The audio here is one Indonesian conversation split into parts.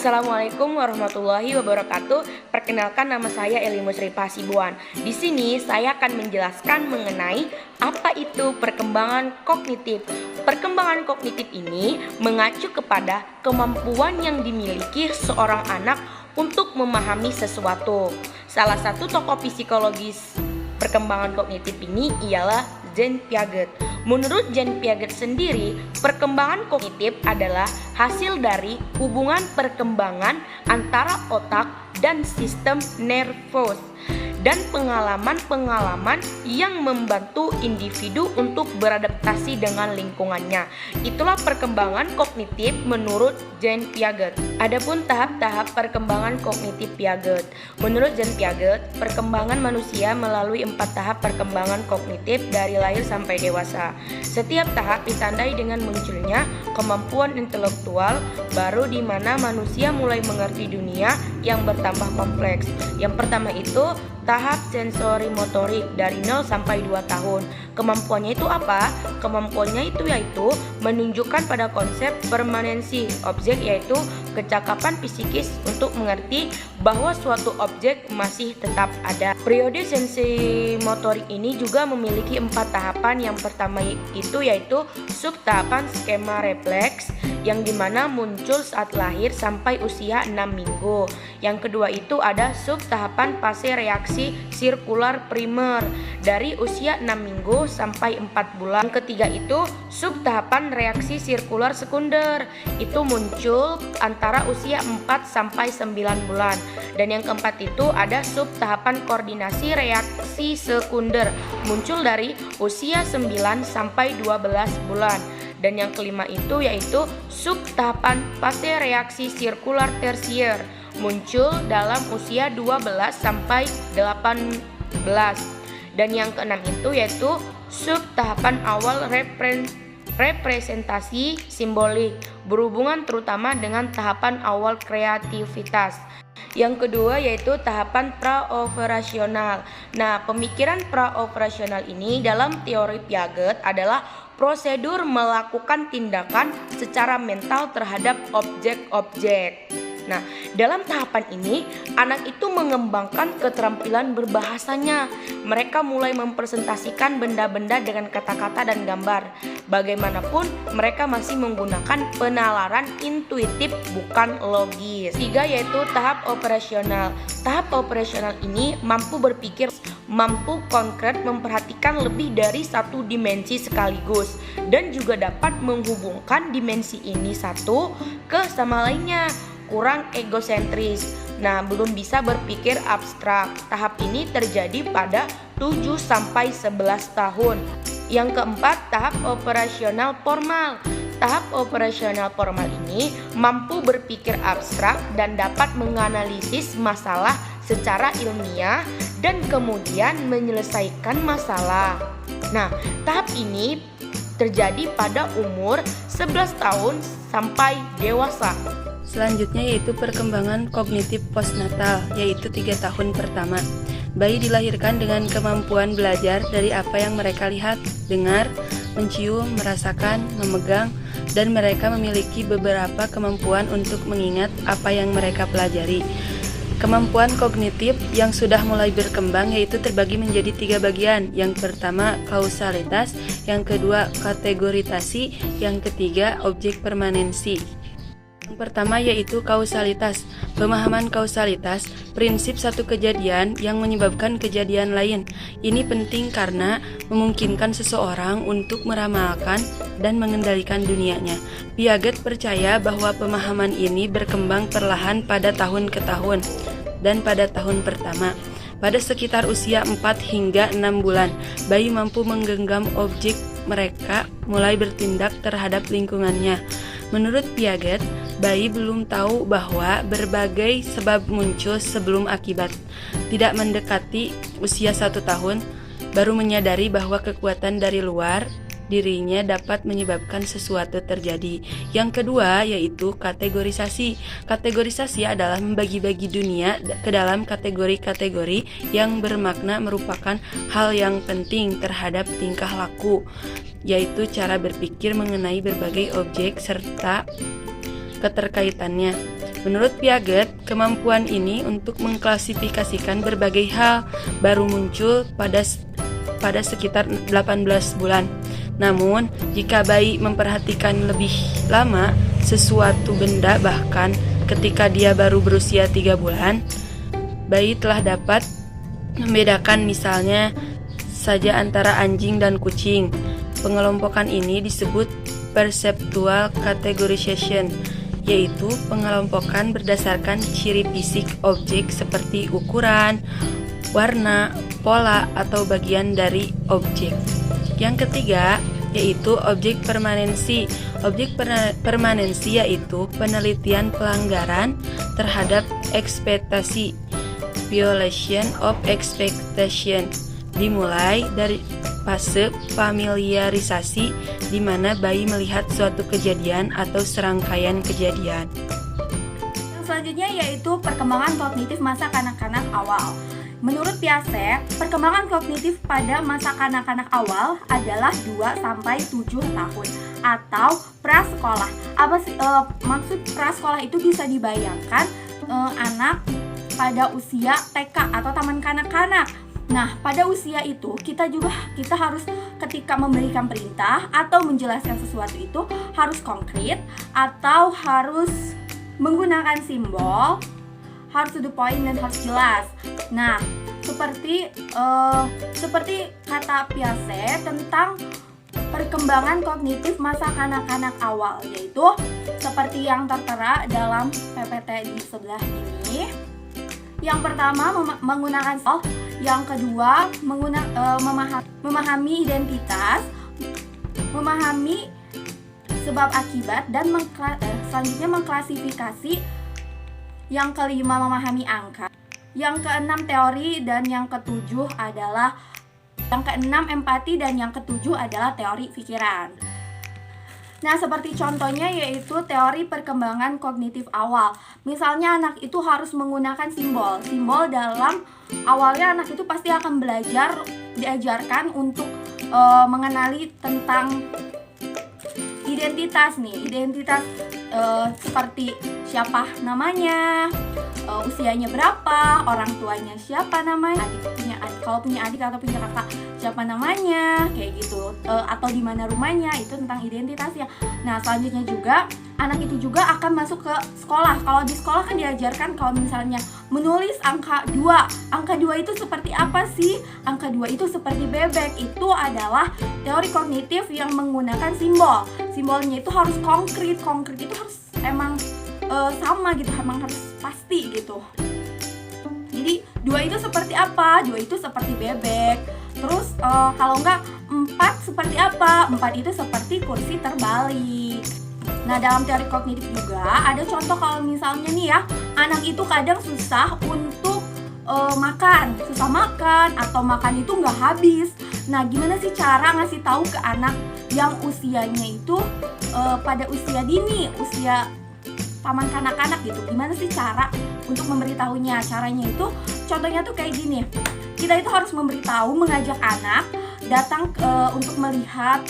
Assalamualaikum warahmatullahi wabarakatuh. Perkenalkan, nama saya Eli Musrifah Sibuan. Di sini saya akan menjelaskan mengenai apa itu perkembangan kognitif. Perkembangan kognitif ini mengacu kepada kemampuan yang dimiliki seorang anak untuk memahami sesuatu. Salah satu tokoh psikologis perkembangan kognitif ini ialah Jean Piaget. Menurut Jean Piaget sendiri, perkembangan kognitif adalah hasil dari hubungan perkembangan antara otak dan sistem nervus dan pengalaman-pengalaman yang membantu individu untuk beradaptasi dengan lingkungannya. Itulah perkembangan kognitif menurut Jean Piaget. Adapun tahap-tahap perkembangan kognitif Piaget. Menurut Jean Piaget, perkembangan manusia melalui 4 tahap perkembangan kognitif dari lahir sampai dewasa. Setiap tahap ditandai dengan munculnya kemampuan intelektual baru di mana manusia mulai mengerti dunia yang bertambah kompleks. Yang pertama itu tahap sensori motorik dari 0 sampai 2 tahun. Kemampuannya itu apa? Kemampuannya itu yaitu menunjukkan pada konsep permanensi objek, yaitu kecakapan psikis untuk mengerti bahwa suatu objek masih tetap ada. Periode sensori motorik ini juga memiliki 4 tahapan. Yang pertama itu yaitu sub tahapan skema refleks yang dimana muncul saat lahir sampai usia 6 minggu. Yang kedua itu ada sub tahapan fase reaksi sirkular primer dari usia 6 minggu sampai 4 bulan. Yang ketiga itu sub tahapan reaksi sirkular sekunder, itu muncul antara usia 4 sampai 9 bulan. Dan yang keempat itu ada sub tahapan koordinasi reaksi sekunder, muncul dari usia 9 sampai 12 bulan. Dan yang kelima itu yaitu sub tahapan fase reaksi sirkular tersier, muncul dalam usia 12 sampai 18. Dan yang keenam itu yaitu sub tahapan awal representasi simbolik, berhubungan terutama dengan tahapan awal kreativitas. Yang kedua yaitu tahapan praoperasional. Nah, pemikiran praoperasional ini dalam teori Piaget adalah prosedur melakukan tindakan secara mental terhadap objek-objek. Nah, dalam tahapan ini, anak itu mengembangkan keterampilan berbahasanya. Mereka mulai mempresentasikan benda-benda dengan kata-kata dan gambar. Bagaimanapun, mereka masih menggunakan penalaran intuitif, bukan logis. Tiga yaitu tahap operasional. Tahap operasional ini mampu berpikir, mampu konkret memperhatikan lebih dari satu dimensi sekaligus, dan juga dapat menghubungkan dimensi ini satu ke sama lainnya. Kurang egosentris. Nah, belum bisa berpikir abstrak. Tahap ini terjadi pada 7 sampai 11 tahun. Yang keempat, tahap operasional formal. Tahap operasional formal ini mampu berpikir abstrak dan dapat menganalisis masalah secara ilmiah dan kemudian menyelesaikan masalah. Nah, tahap ini terjadi pada umur 11 tahun sampai dewasa. Selanjutnya yaitu perkembangan kognitif postnatal, yaitu 3 tahun pertama. Bayi dilahirkan dengan kemampuan belajar dari apa yang mereka lihat, dengar, mencium, merasakan, memegang, dan mereka memiliki beberapa kemampuan untuk mengingat apa yang mereka pelajari. Kemampuan kognitif yang sudah mulai berkembang yaitu terbagi menjadi 3 bagian. Yang pertama kausalitas, yang kedua kategorisasi, yang ketiga objek permanensi. Yang pertama yaitu kausalitas. Pemahaman kausalitas, prinsip satu kejadian yang menyebabkan kejadian lain. Ini penting karena memungkinkan seseorang untuk meramalkan dan mengendalikan dunianya. Piaget percaya bahwa pemahaman ini berkembang perlahan pada tahun ke tahun dan pada tahun pertama. Pada sekitar usia 4 hingga 6 bulan, bayi mampu menggenggam objek, mereka mulai bertindak terhadap lingkungannya. Menurut Piaget, bayi belum tahu bahwa berbagai sebab muncul sebelum akibat. Tidak mendekati usia 1 tahun, baru menyadari bahwa kekuatan dari luar dirinya dapat menyebabkan sesuatu terjadi. Yang kedua yaitu kategorisasi. Kategorisasi adalah membagi-bagi dunia ke dalam kategori-kategori yang bermakna merupakan hal yang penting terhadap tingkah laku, yaitu cara berpikir mengenai berbagai objek serta keterkaitannya. Menurut Piaget, kemampuan ini untuk mengklasifikasikan berbagai hal baru muncul pada sekitar 18 bulan. Namun, jika bayi memperhatikan lebih lama sesuatu benda, bahkan ketika dia baru berusia 3 bulan, bayi telah dapat membedakan misalnya saja antara anjing dan kucing. Pengelompokan ini disebut perceptual categorization, yaitu pengelompokan berdasarkan ciri fisik objek seperti ukuran, warna, pola, atau bagian dari objek. Yang ketiga yaitu objek permanensi. Objek permanensi yaitu penelitian pelanggaran terhadap ekspektasi, violation of expectation, dimulai dari fase familiarisasi di mana bayi melihat suatu kejadian atau serangkaian kejadian. Yang selanjutnya yaitu perkembangan kognitif masa kanak-kanak awal. Menurut Piaget, perkembangan kognitif pada masa kanak-kanak awal adalah 2-7 tahun atau prasekolah. Apa sih maksud prasekolah itu? Bisa dibayangkan anak pada usia TK atau taman kanak-kanak. Nah, pada usia itu kita harus ketika memberikan perintah atau menjelaskan sesuatu itu harus konkret atau harus menggunakan simbol, harus to the point dan harus jelas. Nah, seperti kata Piaget tentang perkembangan kognitif masa kanak-kanak awal, yaitu seperti yang tertera dalam PPT di sebelah ini. Yang pertama menggunakan simbol, yang kedua memahami identitas, memahami sebab akibat, dan selanjutnya mengklasifikasi. Yang kelima memahami angka, yang keenam teori, dan yang ketujuh adalah empati, dan yang ketujuh adalah teori pikiran. Nah, seperti contohnya yaitu teori perkembangan kognitif awal. Misalnya anak itu harus menggunakan simbol. Simbol dalam awalnya anak itu pasti akan diajarkan untuk mengenali tentang identitas nih. Identitas seperti siapa namanya, usianya berapa, orang tuanya siapa namanya, kalau punya adik atau punya kakak siapa namanya, kayak gitu, atau di mana rumahnya, itu tentang identitasnya. Nah, selanjutnya juga anak itu juga akan masuk ke sekolah. Kalau di sekolah kan diajarkan kalau misalnya menulis angka 2. Angka 2 itu seperti apa sih? Angka 2 itu seperti bebek. Itu adalah teori kognitif yang menggunakan simbol. Simbolnya itu harus konkret. Konkret itu harus emang sama gitu, emang harus pasti gitu. Jadi 2 itu seperti apa? 2 itu seperti bebek. Terus kalau enggak 4 seperti apa? 4 itu seperti kursi terbalik. Nah, dalam teori kognitif juga ada contoh kalau misalnya nih ya, anak itu kadang susah untuk susah makan atau makan itu nggak habis. Nah, gimana sih cara ngasih tahu ke anak yang usianya itu pada usia dini, usia taman kanak-kanak gitu? Gimana sih cara untuk memberitahunya? Caranya itu, contohnya tuh kayak gini. Kita itu harus memberitahu, mengajak anak datang untuk melihat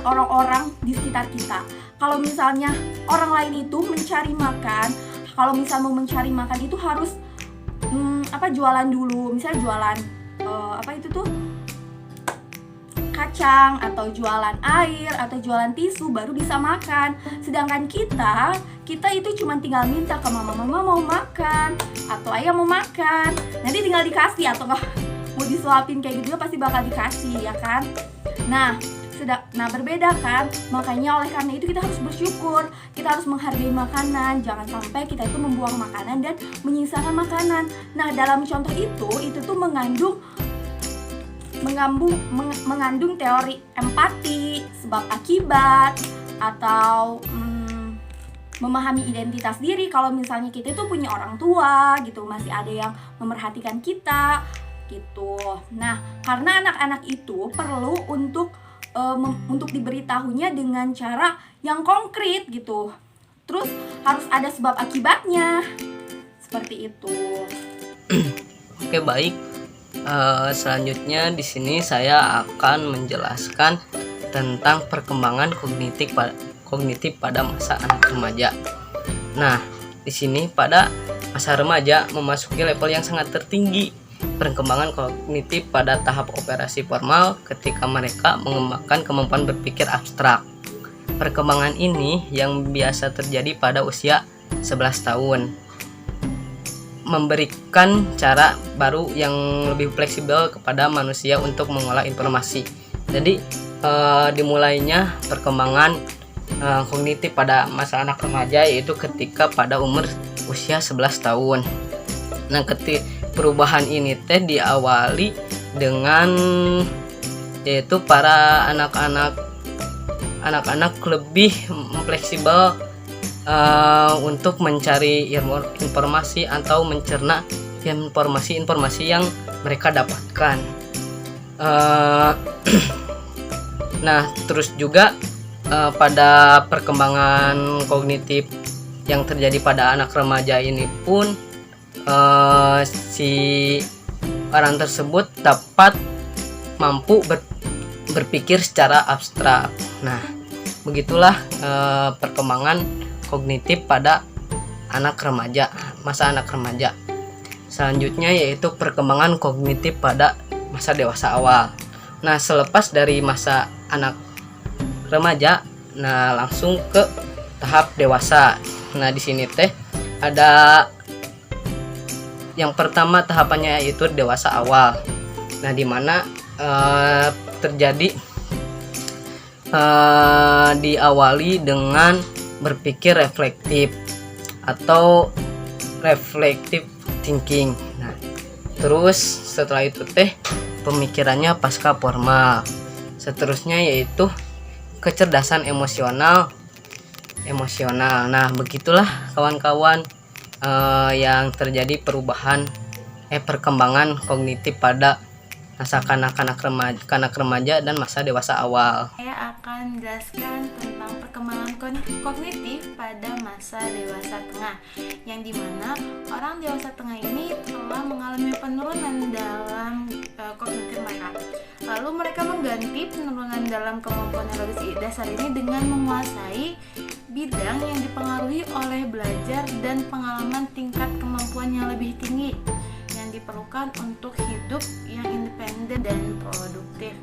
orang-orang di sekitar kita. Kalau misalnya orang lain itu mencari makan, kalau misal mau mencari makan itu harus jualan dulu. Misalnya jualan kacang, atau jualan air, atau jualan tisu, baru bisa makan. Sedangkan kita itu cuma tinggal minta ke mama mau makan, atau ayah mau makan, nanti tinggal dikasih, atau mau disuapin kayak gitu pasti bakal dikasih, ya kan? Nah, berbeda kan? Makanya oleh karena itu kita harus bersyukur, kita harus menghargai makanan, jangan sampai kita itu membuang makanan dan menyisakan makanan. Nah, dalam contoh itu tuh mengandung teori empati, sebab akibat, atau memahami identitas diri. Kalau misalnya kita itu punya orang tua gitu, masih ada yang memerhatikan kita gitu. Nah, karena anak-anak itu perlu untuk diberitahunya dengan cara yang konkret gitu. Terus harus ada sebab akibatnya. Seperti itu. Oke, baik. Selanjutnya di sini saya akan menjelaskan tentang perkembangan kognitif pada masa anak remaja. Nah, di sini pada masa remaja memasuki level yang sangat tertinggi perkembangan kognitif pada tahap operasi formal ketika mereka mengembangkan kemampuan berpikir abstrak. Perkembangan ini yang biasa terjadi pada usia 11 tahun memberikan cara baru yang lebih fleksibel kepada manusia untuk mengolah informasi. Jadi dimulainya perkembangan kognitif pada masa anak remaja yaitu ketika pada umur usia 11 tahun. Nah, perubahan ini diawali dengan yaitu para anak-anak lebih fleksibel untuk mencari informasi atau mencerna informasi yang mereka dapatkan. Nah, terus juga pada perkembangan kognitif yang terjadi pada anak remaja ini pun si orang tersebut dapat mampu berpikir secara abstrak. Nah, begitulah perkembangan kognitif pada masa anak remaja. Selanjutnya yaitu perkembangan kognitif pada masa dewasa awal. Nah, selepas dari masa anak remaja, nah langsung ke tahap dewasa. Nah, di sini ada yang pertama tahapannya yaitu dewasa awal. Nah, di mana terjadi diawali dengan berpikir reflektif atau reflective thinking. Nah, terus setelah itu pemikirannya pasca formal. Seterusnya yaitu kecerdasan emosional. Nah, begitulah kawan-kawan yang terjadi perkembangan kognitif pada masa kanak-kanak remaja dan masa dewasa awal. Saya akan menjelaskan tentang perkembangan kognitif pada masa dewasa tengah, yang dimana orang dewasa tengah ini telah mengalami penurunan dalam kognitif mereka. Lalu mereka mengganti penurunan dalam kemampuan neurologis dasar ini dengan menguasai bidang yang dipengaruhi oleh belajar dan pengalaman tingkat kemampuan yang lebih tinggi yang diperlukan untuk hidup yang independen dan produktif.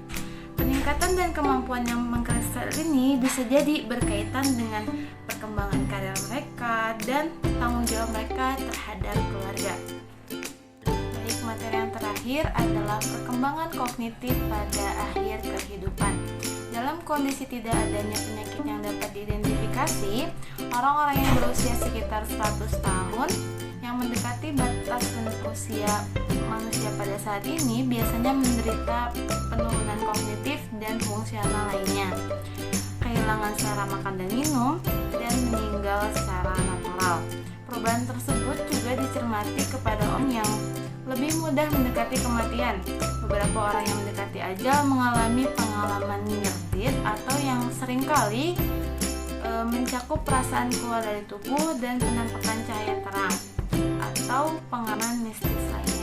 Peningkatan dan kemampuan yang mengkristal ini bisa jadi berkaitan dengan perkembangan karir mereka dan tanggung jawab mereka terhadap keluarga. Baik, materi yang terakhir adalah perkembangan kognitif pada akhir kehidupan. Dalam kondisi tidak adanya penyakit yang dapat diidentifikasi, orang-orang yang berusia sekitar 100 tahun yang mendekati batas usia manusia pada saat ini biasanya menderita penurunan kognitif dan fungsional lainnya, kehilangan selera makan dan minum, dan meninggal secara natural. Perubahan tersebut juga dicermati kepada orang yang lebih mudah mendekati kematian. Beberapa orang yang mendekati ajal mengalami pengalaman nyertit atau yang seringkali mencakup perasaan keluar dari tubuh dan penampakan cahaya terang atau pengalaman mistis lain.